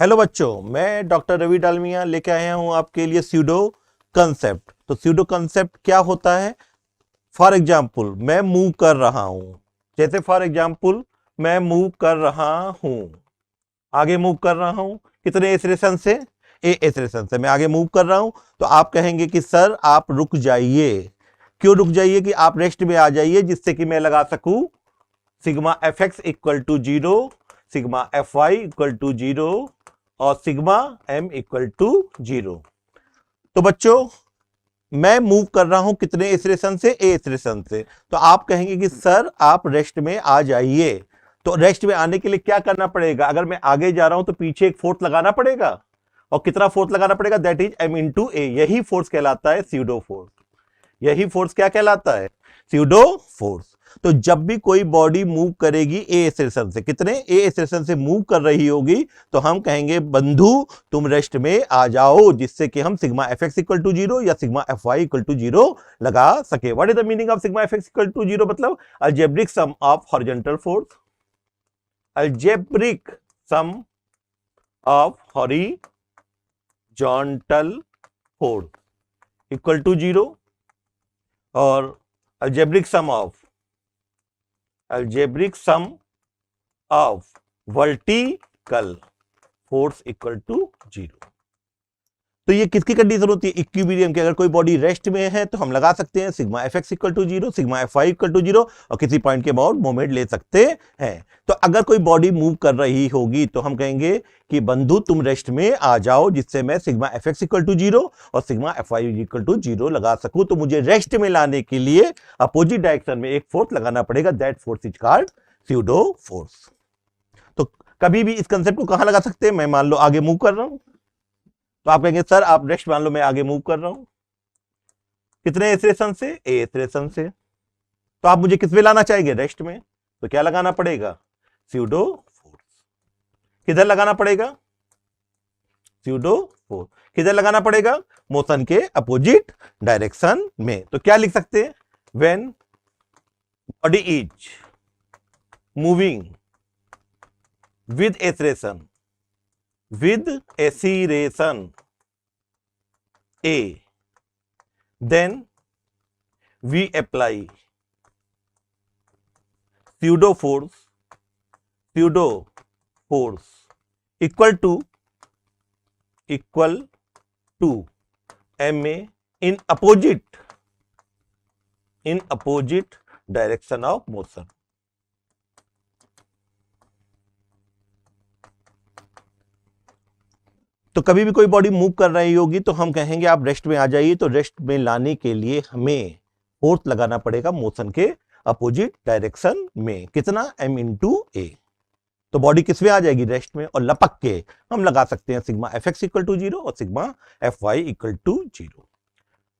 Hello बच्चों, मैं doctor Ravi Dalmia लेके आया हूं आपके लिए स्यूडो कंसेप्ट। तो स्यूडो कंसेप्ट क्या होता है? फॉर एग्जाम्पल मैं मूव कर रहा हूं, जैसे फॉर एग्जाम्पल मैं मूव कर रहा हूं, आगे मूव कर रहा हूं, कितने एक्सेलरेशन से? ए एक्सेलरेशन से मैं आगे मूव कर रहा हूं। तो आप कहेंगे कि सर आप रुक जाइए। क्यों रुक जाइए? कि आप रेस्ट में आ जाइए, जिससे कि मैं लगा सकूं sigma F x equal to zero, sigma F Y equal to zero और sigma M equal to zero. तो बच्चों मैं मूव कर रहा हूं कितने एक्सेलरेशन से? ए एक्सेलरेशन से। तो आप कहेंगे कि सर आप रेस्ट में आ जाइए। तो रेस्ट में आने के लिए क्या करना पड़ेगा? अगर मैं आगे जा रहा हूं तो पीछे एक फोर्स लगाना पड़ेगा। और कितना फोर्स लगाना पड़ेगा? दैट इज एम इंटू ए। यही फोर्स कहलाता है स्यूडो फोर्स। यही फोर्स क्या कहलाता है? Pseudo force. तो जब भी कोई बॉडी मूव करेगी ए एक्सेलरेशन से, कितने ए एक्सेलरेशन से मूव कर रही होगी, तो हम कहेंगे बंधु तुम रेस्ट में आ जाओ, जिससे कि हम sigma F x equal to zero या sigma F Y equal to zero लगा सके। What is the meaning of sigma F x equal to zero? मतलब algebraic sum of horizontal force, algebraic sum of horizontal force equal to zero, और algebraic sum of vertical force equal to zero. तो ये किसकी condition होती है? Equilibrium की। अगर कोई बॉडी रेस्ट में है तो हम लगा सकते हैं sigma F x equal to zero, sigma F Y equal to zero, और किसी पॉइंट के अबाउट मोमेंट ले सकते हैं। तो अगर कोई बॉडी मूव कर रही होगी तो हम कहेंगे कि बंधु तुम रेस्ट में आ जाओ, जिससे मैं sigma F x equal to zero और sigma F Y equal to zero लगा सकूं। तो मुझे रेस्ट में लाने के लिए अपोजिट डायरेक्शन में एक फोर्स लगाना पड़ेगा। That force is called pseudo force. तो कभी भी इस कंसेप्ट को कहां लगा सकते हैं? मैं मान लो आगे मूव कर रहा हूं, तो आप कहेंगे सर आप रेस्ट मान लो, मैं आगे मूव कर रहा हूं कितने एक्सेलरेशन से? ए एक्सेलरेशन से। तो आप मुझे किस में लाना चाहेंगे? रेस्ट में। तो क्या लगाना पड़ेगा? Pseudo force. किधर लगाना पड़ेगा? स्यूडो फोर्स किधर लगाना पड़ेगा? मोशन के अपोजिट डायरेक्शन में। तो क्या लिख सकते हैं? When body is moving with acceleration, with acceleration a, then we apply pseudo force equal to ma in opposite direction of motion। तो कभी भी कोई बॉडी मूव कर रही होगी तो हम कहेंगे आप रेस्ट में आ जाइए। तो रेस्ट में लाने के लिए हमें फोर्स लगाना पड़ेगा मोशन के अपोजिट डायरेक्शन में। कितना? m इंटू ए। तो बॉडी किस में आ जाएगी? रेस्ट में। और लपक के हम लगा सकते हैं sigma F x equal to zero और sigma F Y equal to zero.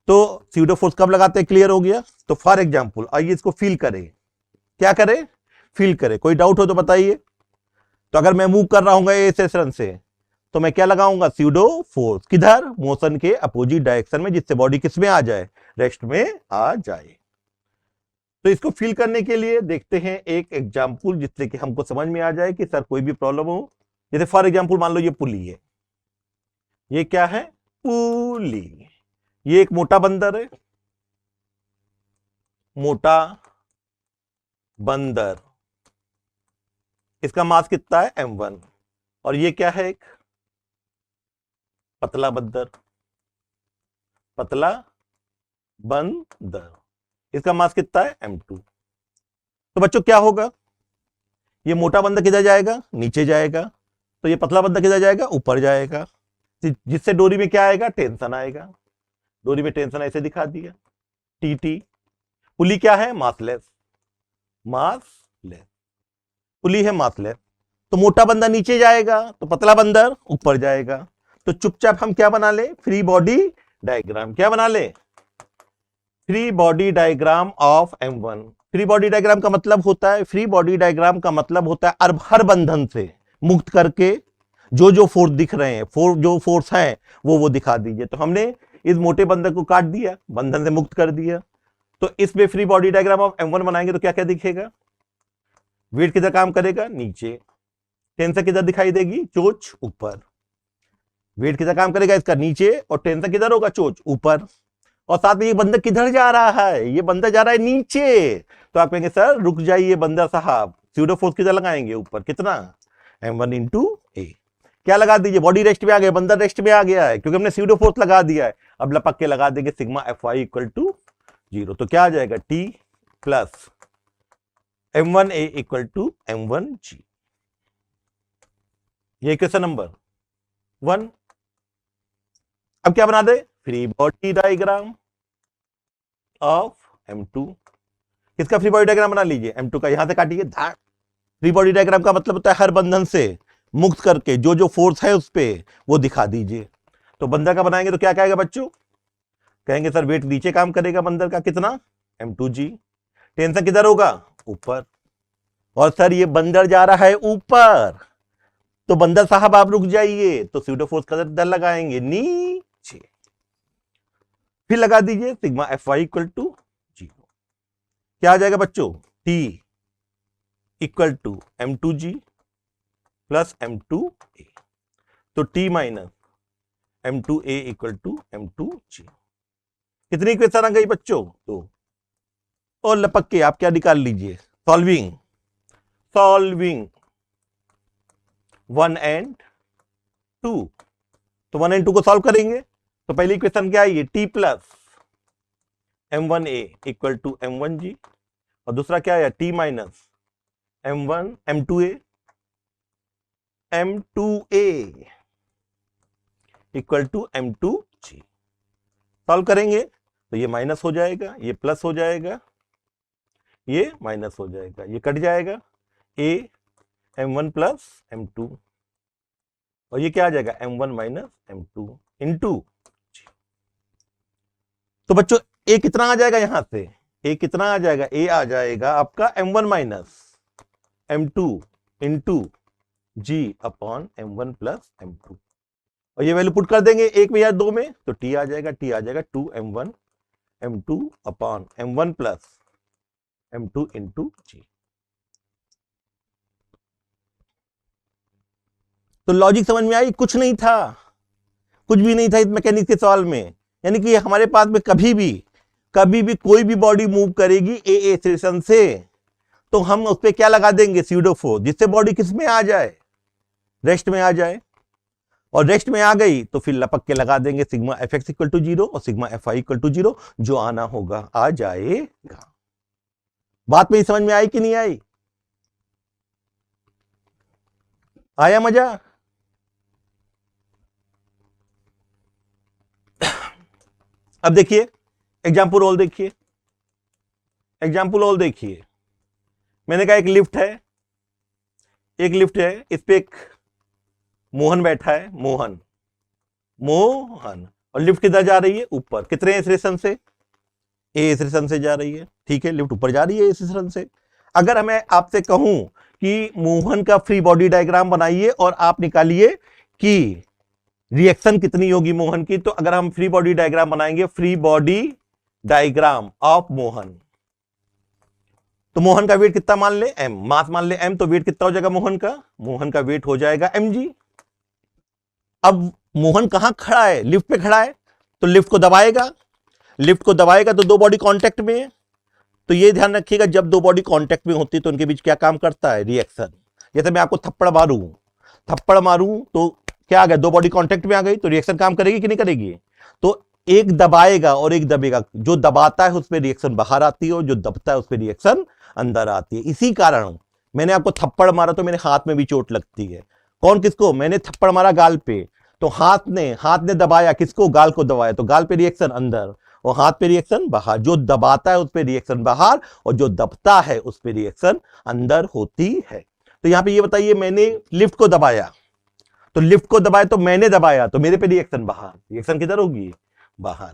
तो स्यूडो फोर्स कब लगाते हैं? क्लियर हो गया। तो फॉर एग्जाम्पल आइए इसको फील करें। क्या करें? फील करें। कोई डाउट हो तो बताइए। तो अगर मैं मूव कर रहा हूँ ए एक्सेलरेशन से, तो मैं क्या लगाऊंगा? Pseudo force. किधर? मोशन के अपोजिट डायरेक्शन में, जिससे बॉडी किस में आ जाए? रेस्ट में आ जाए। तो इसको फील करने के लिए देखते हैं एक एग्जांपल, जिससे कि हमको समझ में आ जाए कि सर कोई भी प्रॉब्लम हो। जैसे फॉर एग्जांपल मान लो ये पुली है। ये क्या है? पुली। ये एक मोटा बंदर है, मोटा बंदर। इसका मास कितना है? m1। और ये क्या है? एक पतला बंदर, पतला बंदर। इसका मास कितना है? m2। तो बच्चों क्या होगा? ये मोटा बंदर किधर जाएगा? नीचे जाएगा। तो ये पतला बंदर किधर जाएगा? ऊपर जाएगा। जिससे डोरी में क्या आएगा? टेंशन आएगा। डोरी में टेंशन ऐसे दिखा दिया, टी। पुली क्या है? मासलेस। पुली है मासलेस। तो मोटा बंदर नीचे जाएगा तो पतला बंदर ऊपर जाएगा। तो चुपचाप हम क्या बना ले? Free body diagram. क्या बना ले? Free body diagram of m1। Free body diagram का मतलब होता है, फ्री बॉडी डायग्राम का मतलब होता है हर बंधन से मुक्त करके जो फोर्स दिख रहे हैं, जो फोर्स है वो दिखा दीजिए। तो हमने इस मोटे बंदर को काट दिया, बंधन से मुक्त कर दिया। तो इसमें free body diagram of m1 बनाएंगे तो क्या क्या दिखेगा? वेट किधर काम करेगा? नीचे। टेंशन किधर दिखाई देगी, चोंच ऊपर। वेट किधर काम करेगा इसका, नीचे, और टेंशन किधर होगा, चोंच ऊपर। और साथ में ये बंदर किधर जा रहा है, ये बंदर जा रहा है नीचे। तो आप कहेंगे सर रुक जाइए बंदर साहब, स्यूडो फोर्स किधर लगाएंगे, ऊपर। कितना, m1 इंटू ए। क्या लगा दीजिए, बॉडी रेस्ट में आ गया, बंदर रेस्ट में आ गया है क्योंकि हमने स्यूडो फोर्स लगा दिया है। अब लपक के लगा देंगे सिग्मा Fy इक्वल टू 0। तो क्या आ जाएगा, T plus m1a equal to m1g। ये क्वेश्चन नंबर 1। अब क्या बना दे, free body diagram of m2। किसका फ्री बॉडी डायग्राम बना लीजिए, m2 का। यहां से काटिए धार। फ्री बॉडी डायग्राम का मतलब होता है हर बंधन से मुक्त करके जो जो फोर्स है उस पे वो दिखा दीजिए। तो बंदर का बनाएंगे तो क्या कहेगा बच्चों, कहेंगे सर वेट नीचे काम करेगा बंदर का, कितना, m2g। टेंशन किधर होगा, ऊपर। और सर ये बंदर जा रहा है ऊपर, तो बंदर साहब आप रुक जाइए। तो स्यूडो फोर्स का दर लगाएंगे नीचे। फिर लगा दीजिए सिग्मा Fy इक्वल टू 0। क्या आ जाएगा बच्चों, T equal to m2g plus m2a। तो T minus m2a equal to m2g। कितनी इक्वेशन आ गई बच्चों, तो। और लपक के आप क्या निकाल लीजिए, सॉल्विंग 1 एंड 2। तो 1 एंड 2 को सॉल्व करेंगे तो पहली इक्वेशन क्या है, T plus m1a equal to m1g। और दूसरा क्या है, T minus m2a equal to m2g। Solve करेंगे तो ये माइनस हो जाएगा, ये प्लस हो जाएगा, ये माइनस हो जाएगा, ये कट जाएगा, a m1 प्लस m2। और ये क्या आ जाएगा, m1 माइनस m2 इंटू। तो बच्चों a कितना आ जाएगा, यहां से a कितना आ जाएगा, a आ जाएगा आपका m1 minus m2 into g upon m1 plus m2। और ये वैल्यू पुट कर देंगे एक में या दो में, तो t आ जाएगा 2m1 m2 upon m1 plus m2 into g। तो लॉजिक समझ में आई, कुछ नहीं था, कुछ भी नहीं था इस मैकेनिक्स के सवाल में। यानी कि हमारे पास में कभी भी कोई भी बॉडी मूव करेगी ए एक्सेलरेशन से, तो हम उस पर क्या लगा देंगे, स्यूडो फोर्स, जिससे बॉडी किस में आ जाए, रेस्ट में आ जाए। और रेस्ट में आ गई तो फिर लपक के लगा देंगे सिग्मा Fx इक्वल टू 0 और सिग्मा Fy इक्वल टू 0। जो आना होगा आ जाएगा। बात मेरी समझ में आई कि नहीं आई, आया मजा। अब देखिए एग्जाम्पल और देखिए, मैंने कहा एक लिफ्ट है, इस पे एक मोहन बैठा है, मोहन, और लिफ्ट किधर जा रही है, ऊपर। कितने स्टेशन से, ए स्टेशन से जा रही है, ठीक है, लिफ्ट ऊपर जा रही है स्टेशन से। अगर मैं आपसे कहूं कि मोहन का फ्री बॉडी डायग्राम बनाइए और आप निकालिए कि रिएक्शन कितनी होगी मोहन की, तो अगर हम फ्री बॉडी डायग्राम बनाएंगे, free body diagram of Mohan, तो मोहन का वेट कितना मान ले, m, मास मान ले m, तो वेट कितना हो जाएगा मोहन का वेट हो जाएगा mg। अब मोहन कहां खड़ा है, लिफ्ट पे खड़ा है, तो लिफ्ट को दबाएगा तो दो बॉडी कांटेक्ट में है। तो ये ध्यान रखिएगा, जब दो बॉडी कांटेक्ट में होती है तो उनके बीच क्या काम करता है, रिएक्शन। जैसे मैं आपको थप्पड़ मारूं तो क्या आ गया, दो बॉडी कांटेक्ट में आ गई, तो रिएक्शन काम करेगी कि नहीं करेगी। तो एक दबाएगा और एक दबेगा, जो दबाता है उस पर रिएक्शन बाहर आती है और जो दबता है उस पर रिएक्शन अंदर आती है। इसी कारण मैंने आपको थप्पड़ मारा तो मेरे हाथ में भी चोट लगती है। कौन किसको, मैंने थप्पड़ मारा गाल पे, तो हाथ ने दबाया किसको, गाल को दबाया, तो गाल पे रिएक्शन अंदर और हाथ पे रिएक्शन बाहर। जो दबाता है उस पे रिएक्शन बाहर और जो दबता है उस पे रिएक्शन अंदर होती है। तो यहां पे ये बताइए, मैंने लिफ्ट को दबाया तो मैंने दबाया तो मेरे पे रिएक्शन बाहर, रिएक्शन किधर होगी, बाहर।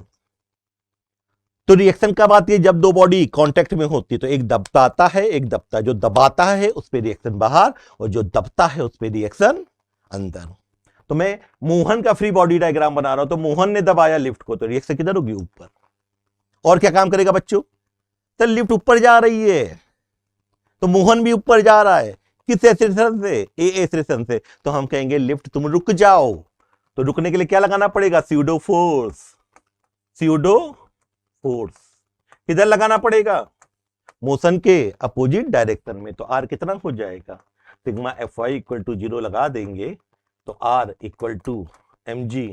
तो रिएक्शन कब आती है, जब दो बॉडी कांटेक्ट में होती है, तो एक दबाता है एक दबता है। जो दबाता है उस पे रिएक्शन बाहर और जो दबता है उस पे रिएक्शन अंदर। तो मैं मोहन का फ्री बॉडी डायग्राम बना रहा हूं, तो मोहन ने दबाया लिफ्ट को तो रिएक्शन किधर होगी, ऊपर। और क्या काम करेगा बच्चों, तो लिफ्ट ऊपर जा रही है तो मोहन भी ऊपर जा रहा है, किस एक्सेलरेशन से? ए एक्सेलरेशन से। तो हम कहेंगे लिफ्ट तुम रुक जाओ। तो रुकने के लिए क्या लगाना पड़ेगा? Pseudo force. स्यूडो फोर्स किधर लगाना पड़ेगा? मोशन के अपोजिट डायरेक्शन में। तो आर कितना हो जाएगा? Sigma F Y equal to 0 लगा देंगे तो R equal to M g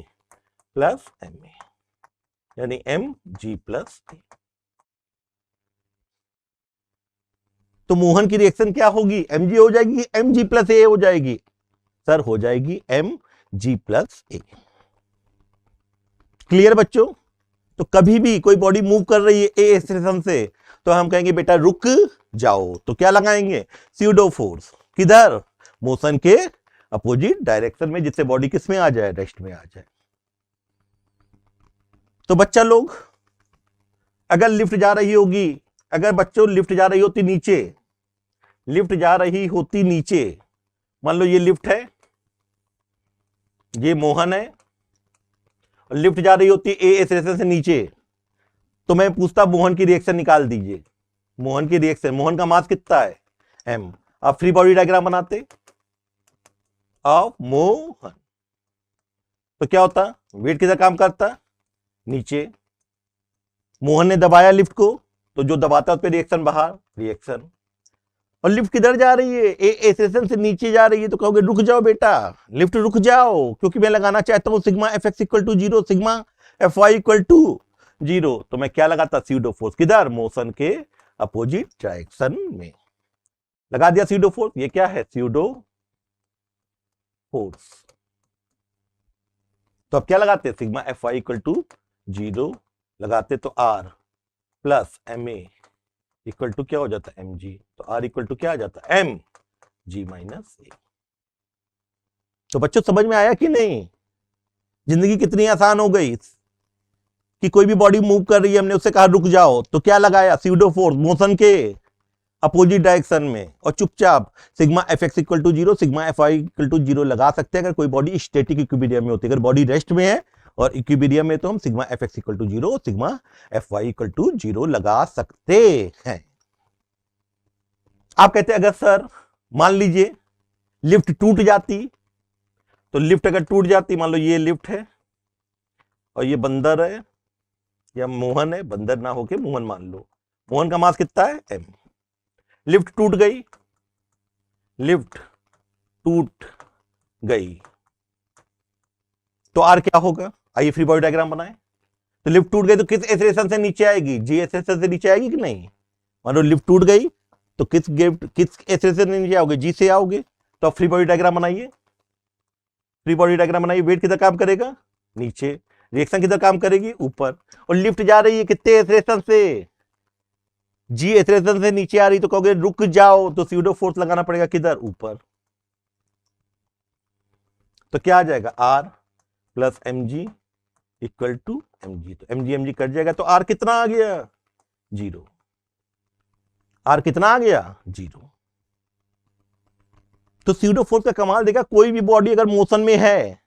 plus M a, यानी एम जी प्लस ए। तो मोहन की रिएक्शन क्या होगी? एम जी हो जाएगी, एम जी प्लस ए हो जाएगी? सर हो जाएगी एम जी प्लस ए। क्लियर बच्चों? तो कभी भी कोई बॉडी मूव कर रही है ए एक्सेलरेशन से तो हम कहेंगे बेटा रुक जाओ। तो क्या लगाएंगे? Pseudo force. किधर? मोशन के अपोजिट डायरेक्शन में, जिससे बॉडी किस में आ जाए? रेस्ट में आ जाए। तो बच्चा लोग अगर लिफ्ट जा रही होगी, अगर बच्चों लिफ्ट जा रही होती नीचे, लिफ्ट जा रही होती नीचे, मान लो ये लिफ्ट है, ये मोहन है, लिफ्ट जा रही होती ए एक्सेलरेशन से नीचे, तो मैं पूछता मोहन की रिएक्शन निकाल दीजिए। मोहन की रिएक्शन, मोहन का मास कितना है? एम। आप फ्री बॉडी डायग्राम बनाते ऑफ मोहन तो क्या होता? वेट किधर काम करता? नीचे। मोहन ने दबाया लिफ्ट को, तो जो दबाता है उस पर रिएक्शन बाहर, रिएक्शन। और लिफ्ट किधर जा रही है? ए एक्सेलरेशन से नीचे जा रही है। तो कहोगे रुक जाओ बेटा, लिफ्ट रुक जाओ, क्योंकि मैं लगाना चाहता हूं sigma F x equal to 0, sigma F Y equal to 0। तो मैं क्या लगाता? Pseudo force. किधर? मोशन के अपोजिट डायरेक्शन में। लगा दिया स्यूडो फोर्स। ये क्या है? Pseudo force. तो अब क्या लगाते? Sigma F Y equal to 0 लगाते तो R plus M A equal to क्या हो जाता है? M G. तो आर इक्वल टू क्या आ जाता है? एम जी माइनस ए। तो बच्चों समझ में आया कि नहीं? जिंदगी कितनी आसान हो गई कि कोई भी बॉडी मूव कर रही है, हमने उससे कहा रुक जाओ, तो क्या लगाया? स्यूडो फोर्स, मोशन के अपोजिट डायरेक्शन में, और चुपचाप sigma F x equal to 0, sigma F I equal to 0 लगा सकते हैं अगर कोई बॉडी स्टैटिक इक्विलिब्रियम में होती है। अगर बॉडी रेस्ट में है और इक्विलिब्रियम में तो हम sigma F x equal to 0, sigma F Y equal to 0 लगा सकते हैं। आप कहते हैं अगर सर मान लीजिए लिफ्ट टूट जाती, तो लिफ्ट अगर टूट जाती, मान लो ये लिफ्ट है और ये बंदर है या मोहन है, बंदर ना होके मोहन मान लो, मोहन का मास कितना है? एम। लिफ्ट टूट गई, लिफ्ट टूट गई तो आर क्या होगा? आइए फ्री बॉडी डायग्राम बनाएं। तो लिफ्ट टूट गई तो किस एक्सेलरेशन से नीचे आएगी? जी एक्सेलरेशन से नीचे आएगी कि नहीं? मान लो लिफ्ट टूट गई तो किस एक्सेलरेशन से नीचे आओगे? जी से आओगे। तो आप फ्री बॉडी डायग्राम बनाइए। फ्री बॉडी डायग्राम बनाइए। वेट किधर काम करेगा? नीचे। रिएक्शन किधर काम करेगी? ऊपर। और लिफ्ट जा रही है कितने एक्सेलरेशन से? जी एक्सेलरेशन से नीचे आ रही, तो कहोगे रुक जाओ, तो स्यूडो फोर्स लगाना पड़ेगा किधर? ऊपर। तो क्या आ जाएगा? R plus M G equal to M G. तो एम जी कट जाएगा, तो आर कितना आ गया? 0। आर कितना आ गया? 0। तो स्यूडो फोर्स का कमाल देखा, कोई भी बॉडी अगर मोशन में है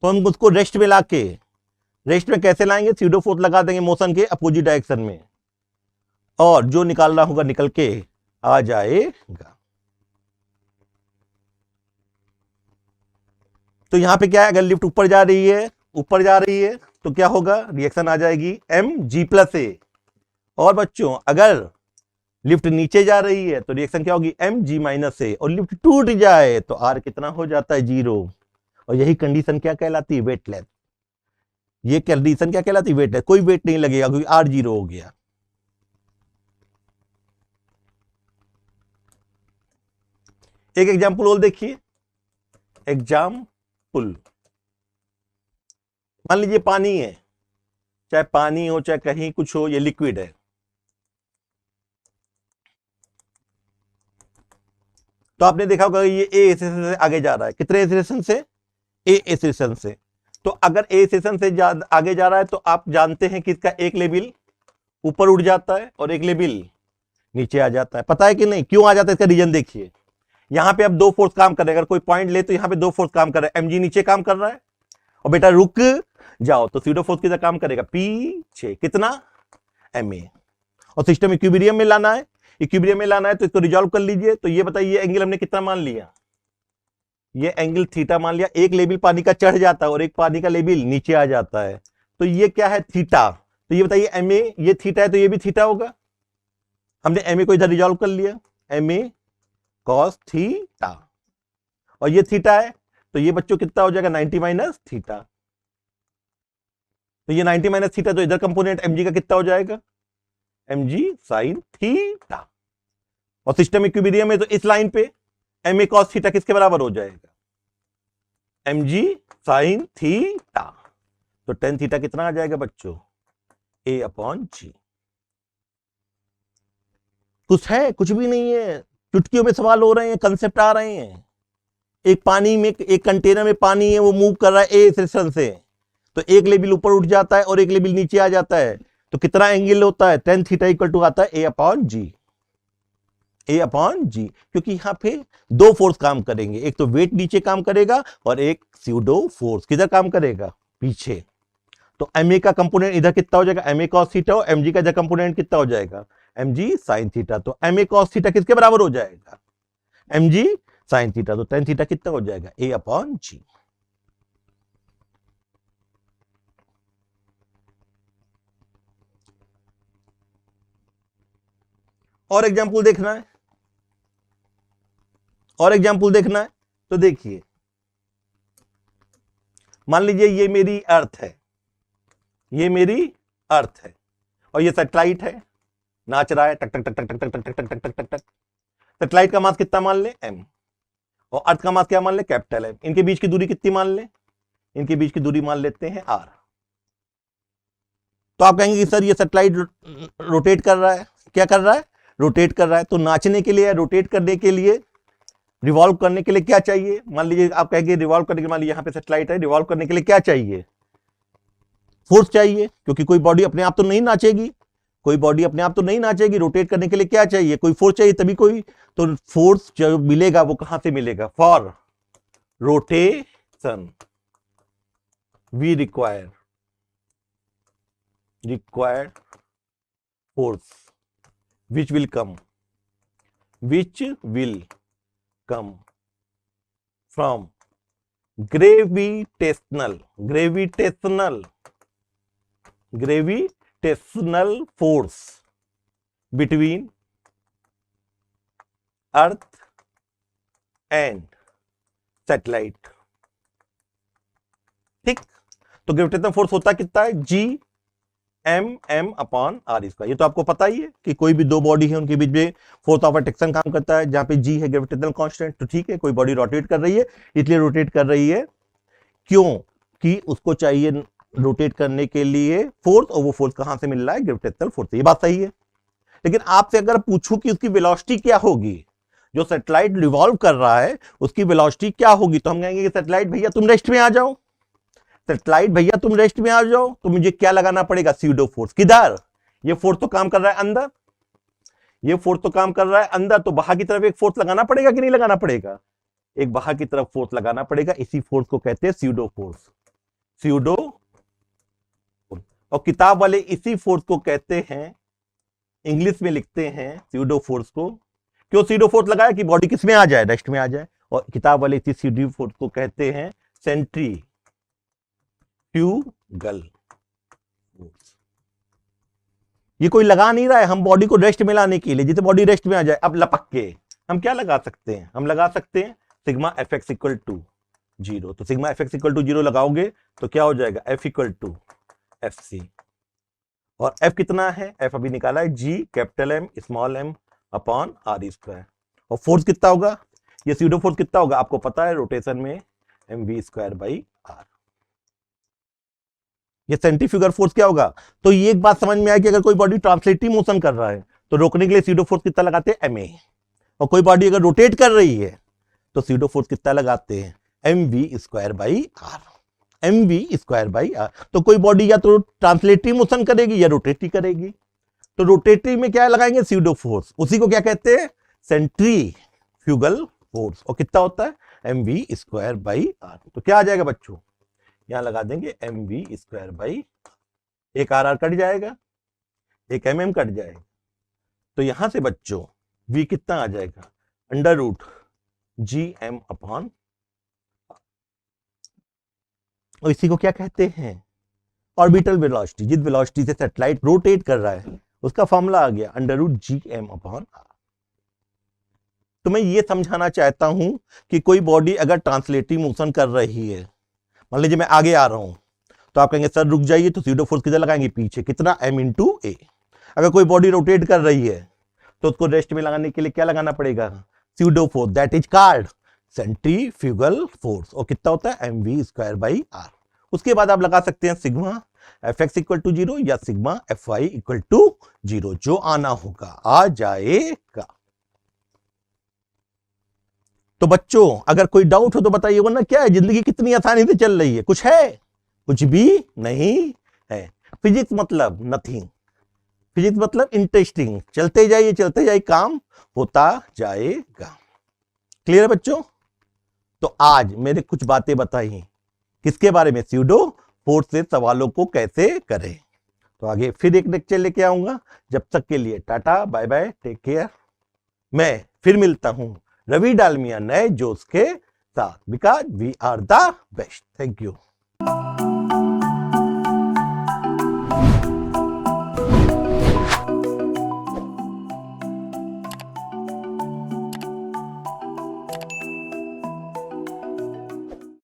तो हम उसको रेस्ट में लाके, रेस्ट में कैसे लाएंगे? स्यूडो फोर्स लगा देंगे मोशन के अपोजिट डायरेक्शन में, और जो निकालना होगा निकल के आ जाएगा। तो यहां पे क्या है? अगर लिफ्ट ऊपर जा रही है, ऊपर जा रही है तो क्या होगा? रिएक्शन आ जाएगी एम जी प्लस ए। और बच्चों अगर लिफ्ट नीचे जा रही है तो रिएक्शन क्या होगी? एम जी माइनस ए। और लिफ्ट टूट जाए तो आर कितना हो जाता है? 0। और यही कंडीशन क्या कहलाती है? वेटलेस। ये कंडीशन क्या कहलाती है? वेटलेस। कोई वेट नहीं लगेगा क्योंकि आर 0 हो गया। एक एग्जाम्पल और देखिए। एग्जाम्पल, मान लीजिए पानी है, चाहे पानी हो चाहे कहीं कुछ हो, ये लिक्विड है। तो आपने देखा होगा ये ए एक्सेलरेशन से आगे जा रहा है। कितने एक्सेलरेशन से? ए एक्सेलरेशन से। तो अगर ए एक्सेलरेशन से आगे जा रहा है तो आप जानते हैं कि इसका एक लेवल ऊपर उठ जाता है और एक लेवल नीचे आ जाता है। पता है कि नहीं? क्यों आ जाता है इसका रीजन देखिए। यहां पे अब दो फोर्स काम कर रहे हैं। अगर कोई पॉइंट ले तो यहां पे दो फोर्स काम कर रहे हैं। एमजी नीचे काम कर रहा है और बेटा रुक जाओ, तो स्यूडो फोर्स किधर काम करेगा? पीछे। कितना? M A. और सिस्टम इक्विलिब्रियम में लाना है, इक्विलिब्रियम में लाना है तो इसको रिजॉल्व कर लीजिए। तो ये बताइए एंगल हमने कितना मान लिया, ये एंगल थीटा मान लिया। एक लेवल पानी का चढ़ जाता है और एक पानी का लेवल नीचे आ जाता है, तो ये क्या है, थीटा। तो ये बताइए एम ए, ये थीटा है तो ये भी थीटा होगा। हमने एम ए को इधर रिजॉल्व कर लिया, एम ए कॉस थीटा, और ये थीटा है तो ये बच्चों कितना हो जाएगा, 90 माइनस थीटा। तो ये 90 माइनस थीटा, तो इधर कंपोनेंट mg का कितना हो जाएगा, mg साइन थीटा। और सिस्टम इक्विलिब्रियम है तो इस लाइन पे ma cos थीटा किसके बराबर हो जाएगा, mg साइन थीटा। तो tan थीटा कितना आ जाएगा बच्चों, a अपॉन g। कुछ है, कुछ भी नहीं है, चुटकियों में सवाल हो रहे हैं, कंसेप्ट आ रहे हैं। एक पानी में, एक कंटेनर में पानी है, वो मूव कर रहा है ए सेक्शन से, तो एक लेवल ऊपर उठ जाता है और एक लेवल नीचे आ जाता है, तो कितना एंगल होता है, tan थीटा इक्वल टू आता है a upon g, a upon g. क्योंकि यहां पे दो फोर्स काम करेंगे, एक तो वेट नीचे काम करेगा और एक स्यूडो फोर्स किधर काम करेगा, पीछे। तो ma का कंपोनेंट इधर कितना हो जाएगा, ma cos थीटा, और mg का इधर कंपोनेंट कितना हो जाएगा, mg sin थीटा। तो ma cos थीटा किसके बराबर हो जाएगा, mg sin थीटा। तो tan थीटा कितना हो जाएगा, a अपॉन जी। और एग्जाम्पल देखना है, और एग्जाम्पल देखना है, तो देखिए मान लीजिए ये मेरी अर्थ है, ये मेरी अर्थ है, और ये सैटेलाइट है, नाच रहा है टक टक टक टक टक टक टक टक टक टक टक टक। सैटेलाइट का मास कितना मान ले, m, और अर्थ का मास क्या मान ले, कैपिटल M। इनके बीच की दूरी कितनी मान ले, इनके बीच की दूरी मान लेते हैं r। तो आप कहेंगे कि सर ये सैटेलाइट रोटेट कर रहा है, क्या कर रहा है, रोटेट कर रहा है। तो नाचने के लिए, रोटेट करने के लिए, रिवॉल्व करने के लिए क्या चाहिए, मान लीजिए आप कहेंगे रिवॉल्व करने के लिए, मान लीजिए यहां पे सैटेलाइट है, रिवॉल्व करने के लिए क्या चाहिए, फोर्स चाहिए, क्योंकि कोई बॉडी अपने आप तो नहीं नाचेगी, कोई बॉडी अपने आप तो नहीं नाचेगी, रोटेट करने के लिए क्या चाहिए, कोई फोर्स चाहिए, तभी कोई, तो फोर्स जो मिलेगा वो कहां से मिलेगा, for rotation we require force which will come from gravitational force between earth and satellite। ठीक, तो ग्रेविटेशनल फोर्स होता कितना है, जी m अपॉन r स्क्वायर। ये तो आपको पता ही है कि कोई भी दो बॉडी है उनके बीच में फोर्स ऑफ अट्रैक्शन काम करता है, जहां पे g है ग्रेविटेशनल कांस्टेंट। तो ठीक है, कोई बॉडी रोटेट कर रही है, इसलिए रोटेट कर रही है, क्यों कि उसको चाहिए रोटेट करने के लिए फोर्स, और वो फोर्स कहां से मिल रहा है, ग्रेविटेशनल फोर्स। ये बात सही है। लेकिन आपसे अगर पूछूं कि उसकी वेलोसिटी क्या होगी, जो सैटेलाइट रिवॉल्व कर रहा है उसकी वेलोसिटी क्या होगी, तो हम कहेंगे कि सैटेलाइट भैया तुम रेस्ट में आ जाओ, सैटेलाइट भैया तुम रेस्ट में आ जाओ। तो मुझे क्या लगाना पड़ेगा, स्यूडो फोर्स। किधर, ये फोर्स तो काम कर रहा है अंदर, ये फोर्स तो काम कर रहा है अंदर, तो बाहर की तरफ एक फोर्स लगाना पड़ेगा कि नहीं लगाना पड़ेगा, एक बाहर की तरफ फोर्स लगाना पड़ेगा। इसी फोर्स को कहते हैं स्यूडो फोर्स, स्यूडो। और किताब वाले इसी फोर्स को कहते हैं, इंग्लिश में लिखते हैं स्यूडो फोर्स को। क्यों स्यूडो फोर्स लगाया, कि बॉडी किस में आ जाए, रेस्ट में आ जाए। और किताब वाले इसी स्यूडो फोर्स को कहते हैं सेंट्रीफ्यूगल फोर्स। ये कोई लगा नहीं रहा है, हम बॉडी को रेस्ट में लाने के लिए, जिसे बॉडी रेस्ट में आ जाए। अब लपक के हम क्या लगा सकते हैं, हम लगा सकते हैं sigma F x equal to 0। तो sigma F x equal to 0 लगाओगे तो क्या हो जाएगा, F equal to F c. और एफ कितना है, एफ अभी निकाला है, G capital M small m upon r square. और फोर्स कितना होगा, ये स्यूडो फोर्स कितना होगा, आपको पता है रोटेशन में M V square by R. ये सेंट्रीफ्यूगल फोर्स क्या होगा। तो ये एक बात समझ में आई कि अगर कोई बॉडी ट्रांसलेटिव मोशन कर रहा है तो रोकने के लिए स्यूडो फोर्स कितना लगाते हैं, एम ए। और कोई बॉडी अगर रोटेट कर रही है तो स्यूडो फोर्स कितना लगाते हैं, M V square by R, M V square by R. तो कोई बॉडी या तो ट्रांसलेटिव मोशन करेगी या रोटेटिव करेगी, तो रोटेटिव में क्या लगाएंगे, स्यूडो फोर्स, उसी को क्या कहते हैं, सेंट्रीफ्यूगल फोर्स। और कितना होता है, M V square by R. तो क्या आ जाएगा बच्चों, यहां लगा देंगे एम वी स्क्वायर बाई, एक आर आर कट जाएगा, एक एम एम कट जाएगा, तो यहां से बच्चों v कितना आ जाएगा, अंडर रूट gm अपॉन, और इसी को क्या कहते हैं, ऑर्बिटल वेलोसिटी। जिस वेलोसिटी से सैटेलाइट रोटेट कर रहा है उसका फॉर्मूला आ गया under root gm upon r। तो मैं ये समझाना चाहता हूं कि कोई बॉडी अगर ट्रांसलेटिव मोशन कर रही है, मान लीजिए मैं आगे आ रहा हूं, तो आप कहेंगे सर रुक जाइए, तो स्यूडो फोर्स किधर लगाएंगे, पीछे, कितना, m इंटू ए। अगर कोई बॉडी रोटेट कर रही है तो उसको रेस्ट में लगाने के लिए क्या लगाना पड़ेगा, pseudo force, that is called centrifugal force, और कितना होता है mv स्क्वायर बाई r। उसके बाद आप लगा सकते हैं सिग्मा fx इक्वल टू 0 या सिग्मा fy इक्वल टू 0, जो आना होगा आ जाएगा। तो बच्चों अगर कोई डाउट हो तो बताइए, वरना क्या है, जिंदगी कितनी आसानी से चल रही है, कुछ है, कुछ भी नहीं है। फिजिक्स मतलब नथिंग, फिजिक्स मतलब इंटरेस्टिंग, चलते जाइए काम होता जाएगा। क्लियर है बच्चों? तो आज मैंने कुछ बातें बताई किसके बारे में, स्यूडो फोर्स से सवालों को कैसे करें। तो आगे फिर एक लेक्चर लेके आऊंगा, जब तक के लिए tata bye bye, take care. मैं फिर मिलता हूं रवि डालमिया नए जोश के साथ, because we are the best. Thank you.